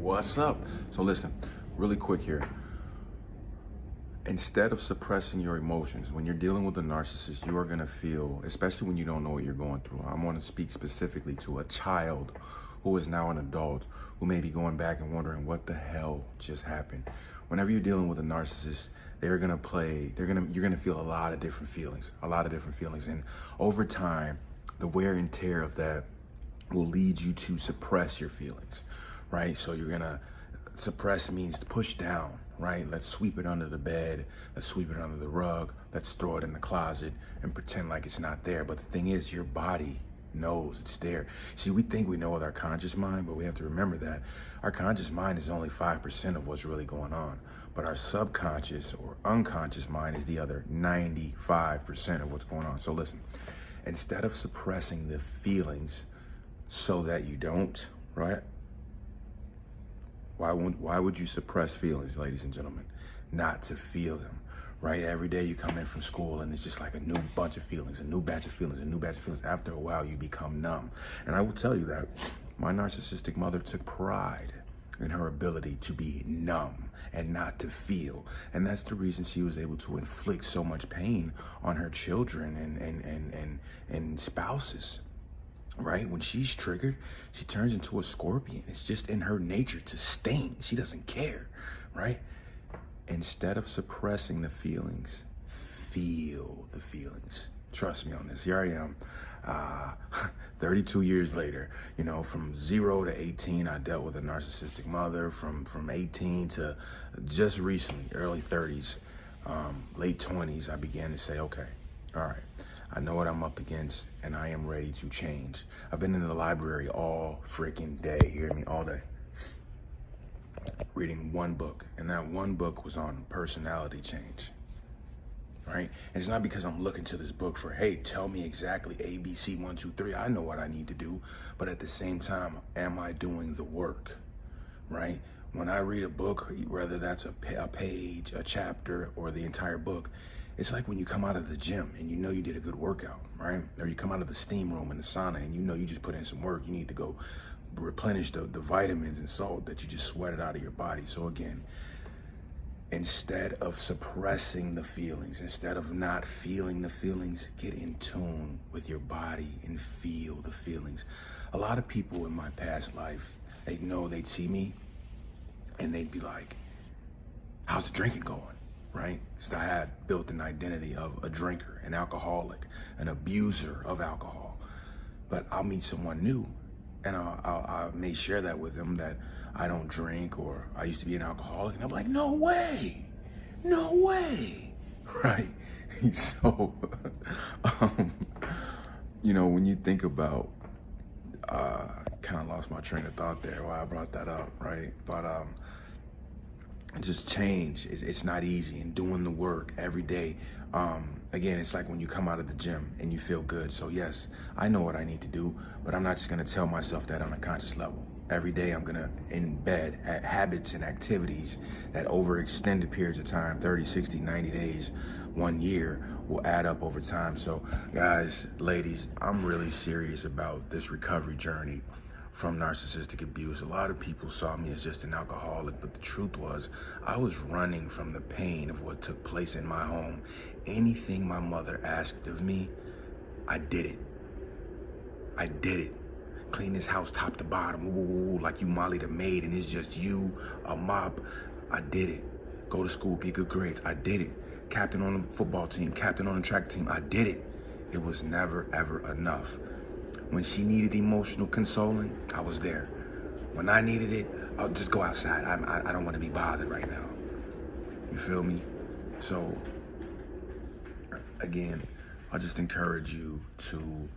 What's up? So listen, really quick here. Instead of suppressing your emotions, when you're dealing with a narcissist, you are going to feel, especially when you don't know what you're going through. I want to speak specifically to a child who is now an adult who may be going back and wondering what the hell just happened. Whenever you're dealing with a narcissist, you're going to feel a lot of different feelings. And over time, the wear and tear of that will lead you to suppress your feelings, right? So you're going to suppress means to push down, right? Let's sweep it under the bed. Let's sweep it under the rug. Let's throw it in the closet and pretend like it's not there. But the thing is, your body knows it's there. See, we think we know with our conscious mind, but we have to remember that our conscious mind is only 5% of what's really going on. But our subconscious or unconscious mind is the other 95% of what's going on. So listen, instead of suppressing the feelings so that you don't, right? Why would you suppress feelings, ladies and gentlemen? Not to feel them, right? Every day you come in from school and it's just like a new bunch of feelings, a new batch of feelings, a new batch of feelings. After a while, you become numb. And I will tell you that my narcissistic mother took pride in her ability to be numb and not to feel. And that's the reason she was able to inflict so much pain on her children and spouses. Right? When she's triggered, she turns into a scorpion. It's just in her nature to sting. She doesn't care, right? Instead of suppressing the feelings, feel the feelings. Trust me on this. Here I am, 32 years later. You know, from 0 to 18, I dealt with a narcissistic mother. From 18 to just recently, early 30s, late 20s, I began to say, okay, all right. I know what I'm up against, and I am ready to change. I've been in the library all freaking day, hear me, all day, reading one book, and that one book was on personality change, right? And it's not because I'm looking to this book for, hey, tell me exactly ABC 1, 2, 3. I know what I need to do, but at the same time, am I doing the work, right? When I read a book, whether that's a page, a chapter, or the entire book, it's like when you come out of the gym and you know you did a good workout, right? Or you come out of the steam room in the sauna and you know you just put in some work. You need to go replenish the vitamins and salt that you just sweated out of your body. So again, instead of suppressing the feelings, instead of not feeling the feelings, get in tune with your body and feel the feelings. A lot of people in my past life, they'd see me and they'd be like, how's the drinking going? Right? Because I had built an identity of a drinker, an alcoholic, an abuser of alcohol. But I'll meet someone new and I may share that with them that I don't drink or I used to be an alcoholic. And I'm like, no way, right? So, you know, when you think about, kind of lost my train of thought there why I brought that up, right? But, just change. It's not easy, and doing the work every day. Again, it's like when you come out of the gym and you feel good. So yes, I know what I need to do, but I'm not just gonna tell myself that on a conscious level. Every day I'm gonna embed habits and activities that over extended periods of time, 30, 60, 90 days, 1 year, will add up over time. So guys, ladies, I'm really serious about this recovery journey from narcissistic abuse. A lot of people saw me as just an alcoholic, but the truth was I was running from the pain of what took place in my home. Anything my mother asked of me, I did it. Clean this house top to bottom, ooh, like you Molly the maid and it's just you, a mop. I did it. Go to school, get good grades, I did it. Captain on the football team, captain on the track team, I did it. It was never ever enough. When she needed emotional consoling, I was there. When I needed it, I'll just go outside. I don't want to be bothered right now. You feel me? So, again, I just encourage you to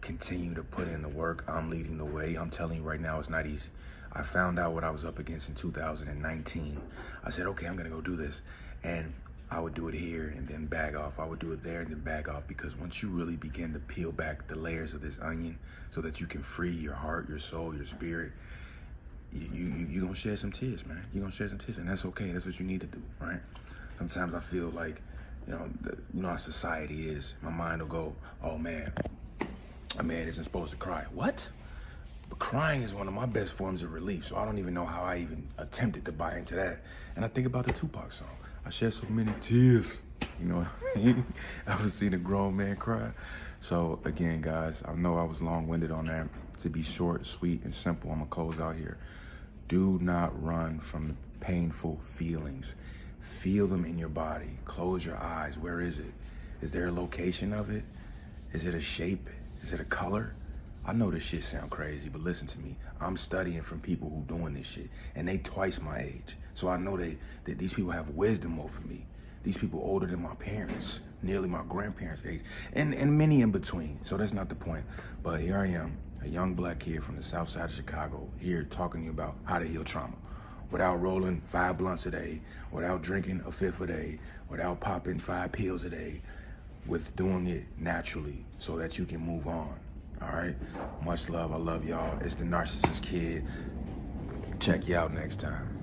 continue to put in the work. I'm leading the way. I'm telling you right now, it's not easy. I found out what I was up against in 2019. I said, okay, I'm going to go do this. And I would do it here and then bag off. I would do it there and then bag off, because once you really begin to peel back the layers of this onion so that you can free your heart, your soul, your spirit, you're going to shed some tears, man. You're going to shed some tears, and that's okay. That's what you need to do, right? Sometimes I feel like, you know how society is. My mind will go, oh man, a man isn't supposed to cry. What? But crying is one of my best forms of relief, so I don't even know how I even attempted to buy into that. And I think about the Tupac song. I shed so many tears. You know what I mean? I was seeing a grown man cry. So again, guys, I know I was long-winded on that. To be short, sweet, and simple, I'm gonna close out here. Do not run from the painful feelings. Feel them in your body. Close your eyes. Where is it? Is there a location of it? Is it a shape? Is it a color? I know this shit sound crazy, but listen to me. I'm studying from people who doing this shit, and they twice my age. So I know that these people have wisdom over me. These people older than my parents, nearly my grandparents' age, and many in between. So that's not the point. But here I am, a young black kid from the south side of Chicago, here talking to you about how to heal trauma. Without rolling 5 blunts a day, without drinking a fifth a day, without popping 5 pills a day, with doing it naturally so that you can move on. All right? Much love. I love y'all. It's the Narcissist Kid. Check you out next time.